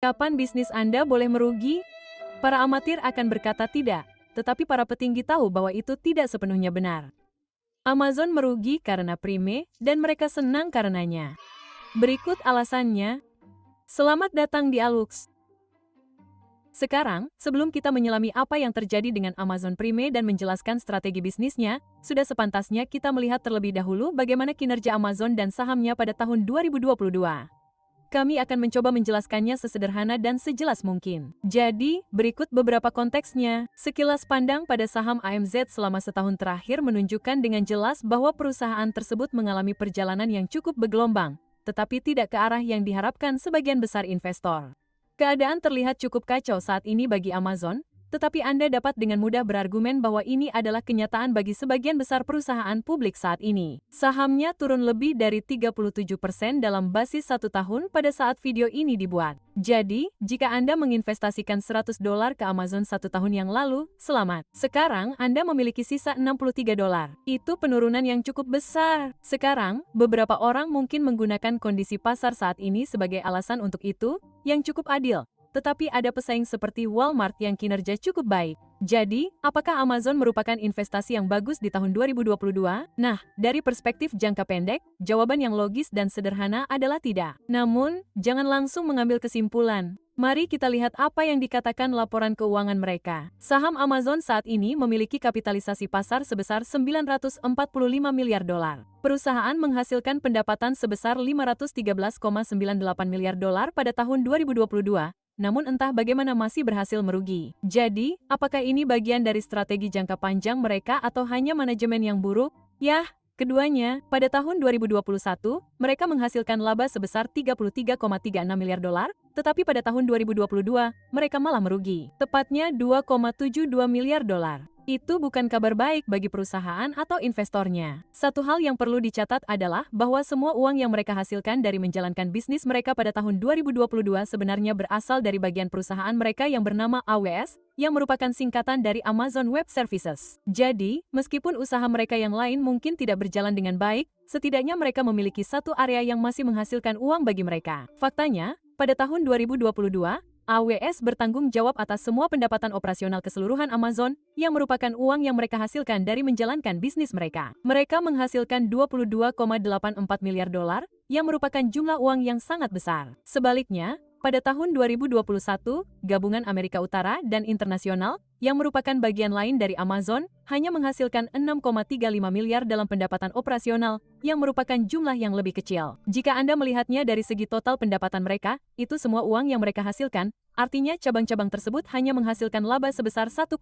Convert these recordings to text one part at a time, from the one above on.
Kapan bisnis Anda boleh merugi? Para amatir akan berkata tidak, tetapi para petinggi tahu bahwa itu tidak sepenuhnya benar. Amazon merugi karena Prime, dan mereka senang karenanya. Berikut alasannya. Selamat datang di Alux. Sekarang, sebelum kita menyelami apa yang terjadi dengan Amazon Prime dan menjelaskan strategi bisnisnya, sudah sepantasnya kita melihat terlebih dahulu bagaimana kinerja Amazon dan sahamnya pada tahun 2022. Kami akan mencoba menjelaskannya sesederhana dan sejelas mungkin. Jadi, berikut beberapa konteksnya. Sekilas pandang pada saham AMZ selama setahun terakhir menunjukkan dengan jelas bahwa perusahaan tersebut mengalami perjalanan yang cukup bergelombang, tetapi tidak ke arah yang diharapkan sebagian besar investor. Keadaan terlihat cukup kacau saat ini bagi Amazon, tetapi Anda dapat dengan mudah berargumen bahwa ini adalah kenyataan bagi sebagian besar perusahaan publik saat ini. Sahamnya turun lebih dari 37% dalam basis satu tahun pada saat video ini dibuat. Jadi, jika Anda menginvestasikan $100 ke Amazon satu tahun yang lalu, selamat. Sekarang, Anda memiliki sisa $63. Itu penurunan yang cukup besar. Sekarang, beberapa orang mungkin menggunakan kondisi pasar saat ini sebagai alasan untuk itu, yang cukup adil. Tetapi ada pesaing seperti Walmart yang kinerja cukup baik. Jadi, apakah Amazon merupakan investasi yang bagus di tahun 2022? Nah, dari perspektif jangka pendek, jawaban yang logis dan sederhana adalah tidak. Namun, jangan langsung mengambil kesimpulan. Mari kita lihat apa yang dikatakan laporan keuangan mereka. Saham Amazon saat ini memiliki kapitalisasi pasar sebesar $945 miliar. Perusahaan menghasilkan pendapatan sebesar $513,98 miliar pada tahun 2022. Namun entah bagaimana masih berhasil merugi. Jadi, apakah ini bagian dari strategi jangka panjang mereka atau hanya manajemen yang buruk? Yah, keduanya. Pada tahun 2021, mereka menghasilkan laba sebesar $33,36 miliar, tetapi pada tahun 2022, mereka malah merugi. Tepatnya $2,72 miliar. Itu bukan kabar baik bagi perusahaan atau investornya. Satu hal yang perlu dicatat adalah bahwa semua uang yang mereka hasilkan dari menjalankan bisnis mereka pada tahun 2022 sebenarnya berasal dari bagian perusahaan mereka yang bernama AWS, yang merupakan singkatan dari Amazon Web Services. Jadi, meskipun usaha mereka yang lain mungkin tidak berjalan dengan baik, setidaknya mereka memiliki satu area yang masih menghasilkan uang bagi mereka. Faktanya, pada tahun 2022, AWS bertanggung jawab atas semua pendapatan operasional keseluruhan Amazon, yang merupakan uang yang mereka hasilkan dari menjalankan bisnis mereka. Mereka menghasilkan $22,84 miliar, yang merupakan jumlah uang yang sangat besar. Sebaliknya, pada tahun 2021, gabungan Amerika Utara dan internasional, yang merupakan bagian lain dari Amazon, hanya menghasilkan $6,35 miliar dalam pendapatan operasional, yang merupakan jumlah yang lebih kecil. Jika Anda melihatnya dari segi total pendapatan mereka, itu semua uang yang mereka hasilkan, artinya cabang-cabang tersebut hanya menghasilkan laba sebesar 1,56%.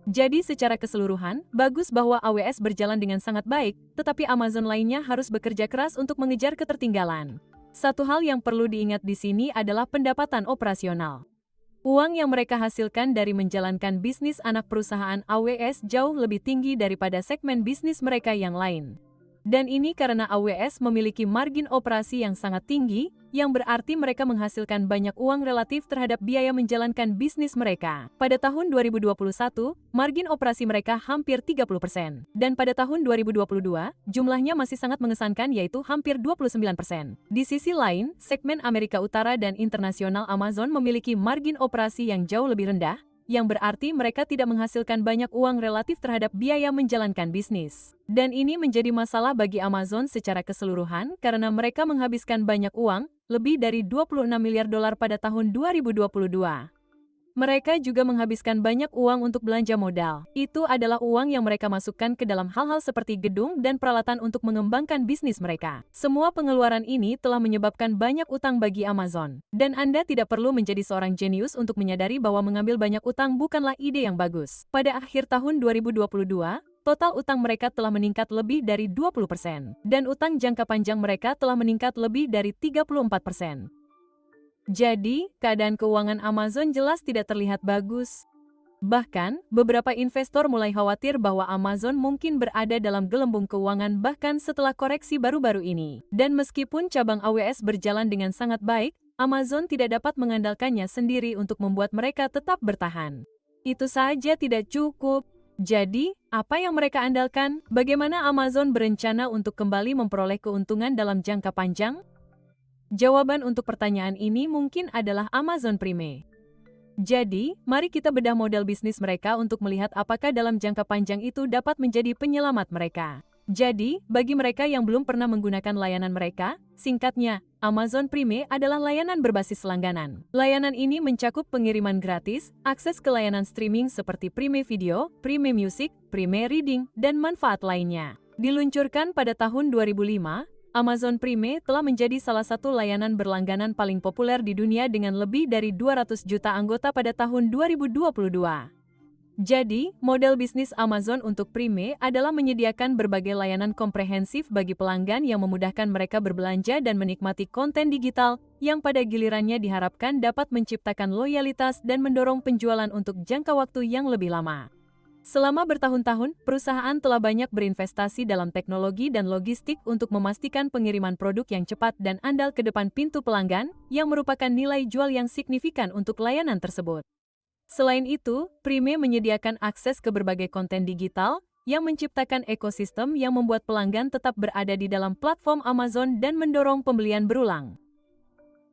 Jadi secara keseluruhan, bagus bahwa AWS berjalan dengan sangat baik, tetapi Amazon lainnya harus bekerja keras untuk mengejar ketertinggalan. Satu hal yang perlu diingat di sini adalah pendapatan operasional. Uang yang mereka hasilkan dari menjalankan bisnis anak perusahaan AWS jauh lebih tinggi daripada segmen bisnis mereka yang lain. Dan ini karena AWS memiliki margin operasi yang sangat tinggi, yang berarti mereka menghasilkan banyak uang relatif terhadap biaya menjalankan bisnis mereka. Pada tahun 2021, margin operasi mereka hampir 30%. Dan pada tahun 2022, jumlahnya masih sangat mengesankan yaitu hampir 29%. Di sisi lain, segmen Amerika Utara dan internasional Amazon memiliki margin operasi yang jauh lebih rendah, yang berarti mereka tidak menghasilkan banyak uang relatif terhadap biaya menjalankan bisnis. Dan ini menjadi masalah bagi Amazon secara keseluruhan karena mereka menghabiskan banyak uang, lebih dari $26 miliar pada tahun 2022. Mereka juga menghabiskan banyak uang untuk belanja modal. Itu adalah uang yang mereka masukkan ke dalam hal-hal seperti gedung dan peralatan untuk mengembangkan bisnis mereka. Semua pengeluaran ini telah menyebabkan banyak utang bagi Amazon. Dan Anda tidak perlu menjadi seorang jenius untuk menyadari bahwa mengambil banyak utang bukanlah ide yang bagus. Pada akhir tahun 2022, total utang mereka telah meningkat lebih dari 20%. Dan utang jangka panjang mereka telah meningkat lebih dari 34%. Jadi, keadaan keuangan Amazon jelas tidak terlihat bagus. Bahkan, beberapa investor mulai khawatir bahwa Amazon mungkin berada dalam gelembung keuangan bahkan setelah koreksi baru-baru ini. Dan meskipun cabang AWS berjalan dengan sangat baik, Amazon tidak dapat mengandalkannya sendiri untuk membuat mereka tetap bertahan. Itu saja tidak cukup. Jadi, apa yang mereka andalkan? Bagaimana Amazon berencana untuk kembali memperoleh keuntungan dalam jangka panjang? Jawaban untuk pertanyaan ini mungkin adalah Amazon Prime. Jadi, mari kita bedah model bisnis mereka untuk melihat apakah dalam jangka panjang itu dapat menjadi penyelamat mereka. Jadi, bagi mereka yang belum pernah menggunakan layanan mereka, singkatnya, Amazon Prime adalah layanan berbasis langganan. Layanan ini mencakup pengiriman gratis, akses ke layanan streaming seperti Prime Video, Prime Music, Prime Reading, dan manfaat lainnya. Diluncurkan pada tahun 2005, Amazon Prime telah menjadi salah satu layanan berlangganan paling populer di dunia dengan lebih dari 200 juta anggota pada tahun 2022. Jadi, model bisnis Amazon untuk Prime adalah menyediakan berbagai layanan komprehensif bagi pelanggan yang memudahkan mereka berbelanja dan menikmati konten digital, yang pada gilirannya diharapkan dapat menciptakan loyalitas dan mendorong penjualan untuk jangka waktu yang lebih lama. Selama bertahun-tahun, perusahaan telah banyak berinvestasi dalam teknologi dan logistik untuk memastikan pengiriman produk yang cepat dan andal ke depan pintu pelanggan, yang merupakan nilai jual yang signifikan untuk layanan tersebut. Selain itu, Prime menyediakan akses ke berbagai konten digital, yang menciptakan ekosistem yang membuat pelanggan tetap berada di dalam platform Amazon dan mendorong pembelian berulang.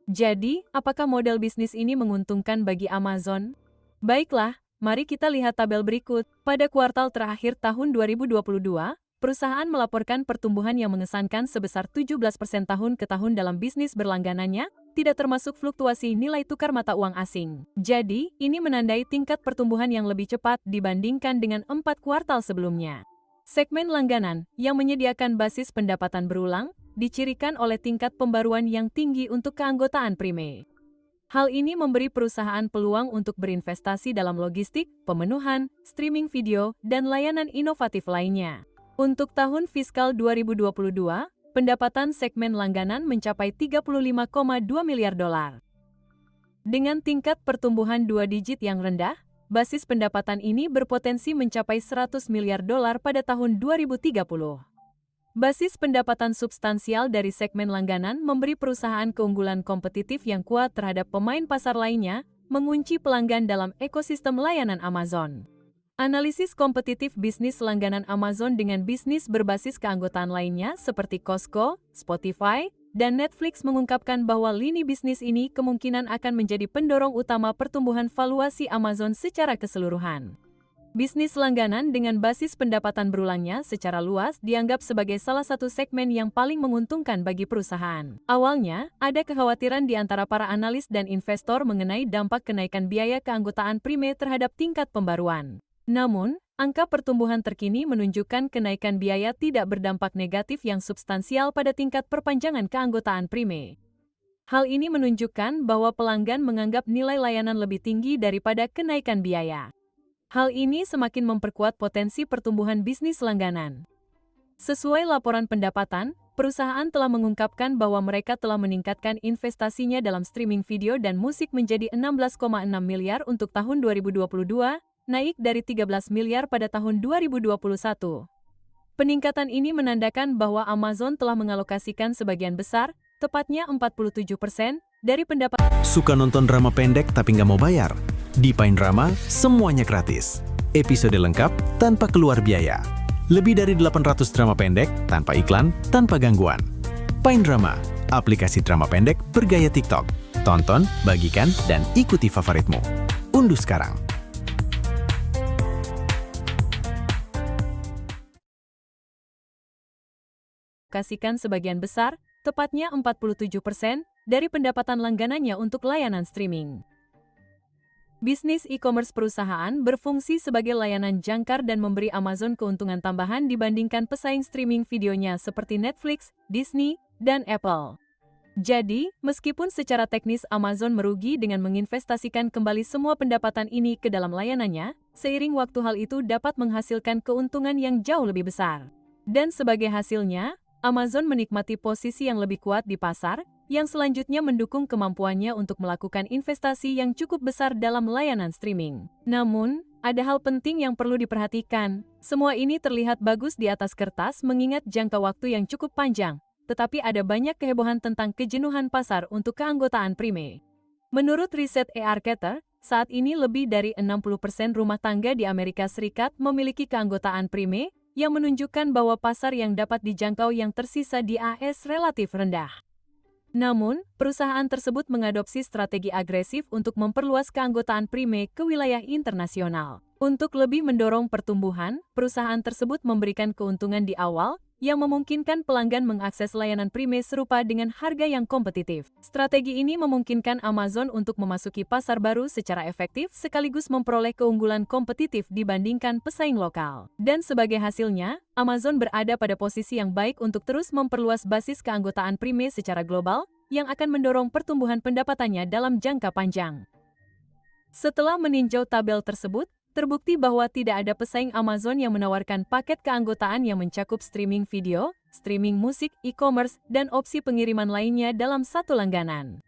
Jadi, apakah model bisnis ini menguntungkan bagi Amazon? Baiklah, mari kita lihat tabel berikut. Pada kuartal terakhir tahun 2022, perusahaan melaporkan pertumbuhan yang mengesankan sebesar 17% tahun ke tahun dalam bisnis berlangganannya, tidak termasuk fluktuasi nilai tukar mata uang asing. Jadi, ini menandai tingkat pertumbuhan yang lebih cepat dibandingkan dengan 4 kuartal sebelumnya. Segmen langganan, yang menyediakan basis pendapatan berulang, dicirikan oleh tingkat pembaruan yang tinggi untuk keanggotaan Prime. Hal ini memberi perusahaan peluang untuk berinvestasi dalam logistik, pemenuhan, streaming video, dan layanan inovatif lainnya. Untuk tahun fiskal 2022, pendapatan segmen langganan mencapai 35,2 miliar dolar. Dengan tingkat pertumbuhan 2 digit yang rendah, basis pendapatan ini berpotensi mencapai 100 miliar dolar pada tahun 2030. Basis pendapatan substansial dari segmen langganan memberi perusahaan keunggulan kompetitif yang kuat terhadap pemain pasar lainnya, mengunci pelanggan dalam ekosistem layanan Amazon. Analisis kompetitif bisnis langganan Amazon dengan bisnis berbasis keanggotaan lainnya seperti Costco, Spotify, dan Netflix mengungkapkan bahwa lini bisnis ini kemungkinan akan menjadi pendorong utama pertumbuhan valuasi Amazon secara keseluruhan. Bisnis langganan dengan basis pendapatan berulangnya secara luas dianggap sebagai salah satu segmen yang paling menguntungkan bagi perusahaan. Awalnya, ada kekhawatiran di antara para analis dan investor mengenai dampak kenaikan biaya keanggotaan Prime terhadap tingkat pembaruan. Namun, angka pertumbuhan terkini menunjukkan kenaikan biaya tidak berdampak negatif yang substansial pada tingkat perpanjangan keanggotaan Prime. Hal ini menunjukkan bahwa pelanggan menganggap nilai layanan lebih tinggi daripada kenaikan biaya. Hal ini semakin memperkuat potensi pertumbuhan bisnis langganan. Sesuai laporan pendapatan, perusahaan telah mengungkapkan bahwa mereka telah meningkatkan investasinya dalam streaming video dan musik menjadi 16,6 miliar untuk tahun 2022, naik dari 13 miliar pada tahun 2021. Peningkatan ini menandakan bahwa Amazon telah mengalokasikan sebagian besar, tepatnya 47%, dari pendapatan. Suka nonton drama pendek tapi nggak mau bayar? Di Pain Drama, semuanya gratis. Episode lengkap tanpa keluar biaya. Lebih dari 800 drama pendek tanpa iklan, tanpa gangguan. Pain Drama, aplikasi drama pendek bergaya TikTok. Tonton, bagikan, dan ikuti favoritmu. Unduh sekarang. Kasihkan sebagian besar, tepatnya 47%, dari pendapatan langganannya untuk layanan streaming. Bisnis e-commerce perusahaan berfungsi sebagai layanan jangkar dan memberi Amazon keuntungan tambahan dibandingkan pesaing streaming videonya seperti Netflix, Disney, dan Apple. Jadi, meskipun secara teknis Amazon merugi dengan menginvestasikan kembali semua pendapatan ini ke dalam layanannya, seiring waktu hal itu dapat menghasilkan keuntungan yang jauh lebih besar. Dan sebagai hasilnya, Amazon menikmati posisi yang lebih kuat di pasar, yang selanjutnya mendukung kemampuannya untuk melakukan investasi yang cukup besar dalam layanan streaming. Namun, ada hal penting yang perlu diperhatikan. Semua ini terlihat bagus di atas kertas mengingat jangka waktu yang cukup panjang, tetapi ada banyak kehebohan tentang kejenuhan pasar untuk keanggotaan Prime. Menurut riset eArketer, saat ini lebih dari 60% rumah tangga di Amerika Serikat memiliki keanggotaan Prime, yang menunjukkan bahwa pasar yang dapat dijangkau yang tersisa di AS relatif rendah. Namun, perusahaan tersebut mengadopsi strategi agresif untuk memperluas keanggotaan Prime ke wilayah internasional. Untuk lebih mendorong pertumbuhan, perusahaan tersebut memberikan keuntungan di awal, yang memungkinkan pelanggan mengakses layanan Prime serupa dengan harga yang kompetitif. Strategi ini memungkinkan Amazon untuk memasuki pasar baru secara efektif sekaligus memperoleh keunggulan kompetitif dibandingkan pesaing lokal. Dan sebagai hasilnya, Amazon berada pada posisi yang baik untuk terus memperluas basis keanggotaan Prime secara global, yang akan mendorong pertumbuhan pendapatannya dalam jangka panjang. Setelah meninjau tabel tersebut, terbukti bahwa tidak ada pesaing Amazon yang menawarkan paket keanggotaan yang mencakup streaming video, streaming musik, e-commerce, dan opsi pengiriman lainnya dalam satu langganan.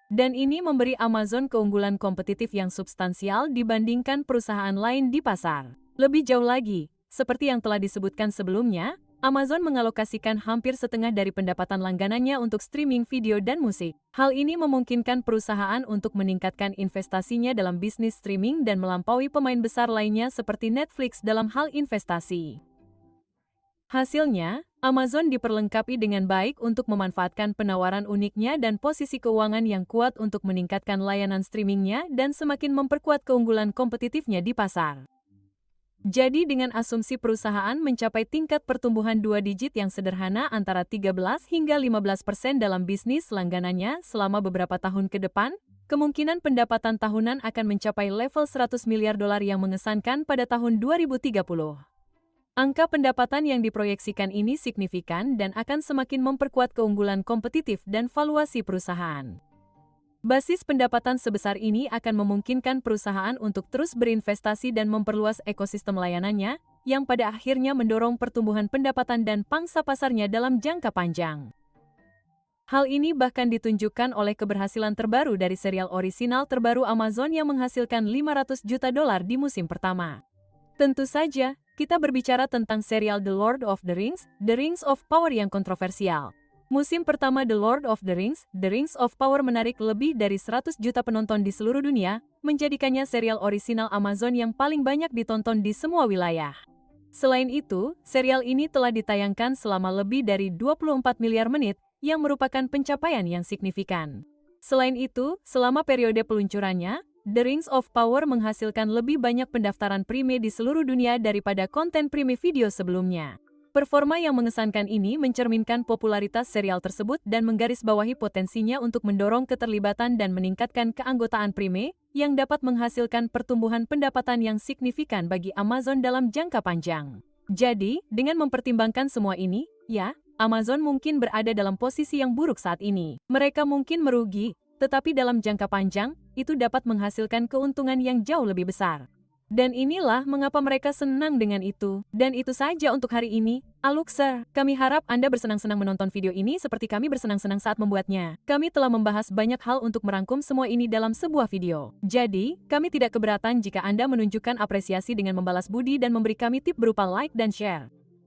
Dan ini memberi Amazon keunggulan kompetitif yang substansial dibandingkan perusahaan lain di pasar. Lebih jauh lagi, seperti yang telah disebutkan sebelumnya, Amazon mengalokasikan hampir setengah dari pendapatan langganannya untuk streaming video dan musik. Hal ini memungkinkan perusahaan untuk meningkatkan investasinya dalam bisnis streaming dan melampaui pemain besar lainnya seperti Netflix dalam hal investasi. Hasilnya, Amazon diperlengkapi dengan baik untuk memanfaatkan penawaran uniknya dan posisi keuangan yang kuat untuk meningkatkan layanan streamingnya dan semakin memperkuat keunggulan kompetitifnya di pasar. Jadi dengan asumsi perusahaan mencapai tingkat pertumbuhan 2 digit yang sederhana antara 13 hingga 15% dalam bisnis langganannya selama beberapa tahun ke depan, kemungkinan pendapatan tahunan akan mencapai level 100 miliar dolar yang mengesankan pada tahun 2030. Angka pendapatan yang diproyeksikan ini signifikan dan akan semakin memperkuat keunggulan kompetitif dan valuasi perusahaan. Basis pendapatan sebesar ini akan memungkinkan perusahaan untuk terus berinvestasi dan memperluas ekosistem layanannya, yang pada akhirnya mendorong pertumbuhan pendapatan dan pangsa pasarnya dalam jangka panjang. Hal ini bahkan ditunjukkan oleh keberhasilan terbaru dari serial orisinal terbaru Amazon yang menghasilkan 500 juta dolar di musim pertama. Tentu saja, kita berbicara tentang serial The Lord of the Rings of Power yang kontroversial. Musim pertama The Lord of the Rings of Power menarik lebih dari 100 juta penonton di seluruh dunia, menjadikannya serial orisinal Amazon yang paling banyak ditonton di semua wilayah. Selain itu, serial ini telah ditayangkan selama lebih dari 24 miliar menit, yang merupakan pencapaian yang signifikan. Selain itu, selama periode peluncurannya, The Rings of Power menghasilkan lebih banyak pendaftaran Prime di seluruh dunia daripada konten Prime Video sebelumnya. Performa yang mengesankan ini mencerminkan popularitas serial tersebut dan menggarisbawahi potensinya untuk mendorong keterlibatan dan meningkatkan keanggotaan Prime, yang dapat menghasilkan pertumbuhan pendapatan yang signifikan bagi Amazon dalam jangka panjang. Jadi, dengan mempertimbangkan semua ini, ya, Amazon mungkin berada dalam posisi yang buruk saat ini. Mereka mungkin merugi, tetapi dalam jangka panjang, itu dapat menghasilkan keuntungan yang jauh lebih besar. Dan inilah mengapa mereka senang dengan itu. Dan itu saja untuk hari ini. Aluxer, kami harap Anda bersenang-senang menonton video ini seperti kami bersenang-senang saat membuatnya. Kami telah membahas banyak hal untuk merangkum semua ini dalam sebuah video. Jadi, kami tidak keberatan jika Anda menunjukkan apresiasi dengan membalas budi dan memberi kami tip berupa like dan share.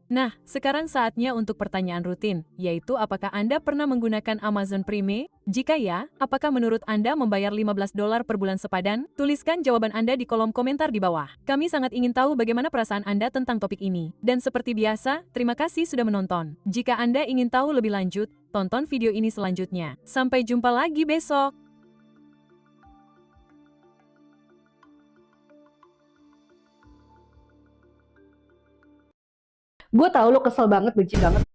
Nah, sekarang saatnya untuk pertanyaan rutin, yaitu apakah Anda pernah menggunakan Amazon Prime? Jika ya, apakah menurut Anda membayar 15 dolar per bulan sepadan? Tuliskan jawaban Anda di kolom komentar di bawah. Kami sangat ingin tahu bagaimana perasaan Anda tentang topik ini. Dan seperti biasa, terima kasih sudah menonton. Jika Anda ingin tahu lebih lanjut, tonton video ini selanjutnya. Sampai jumpa lagi besok! Gue tahu lo kesel banget, benci banget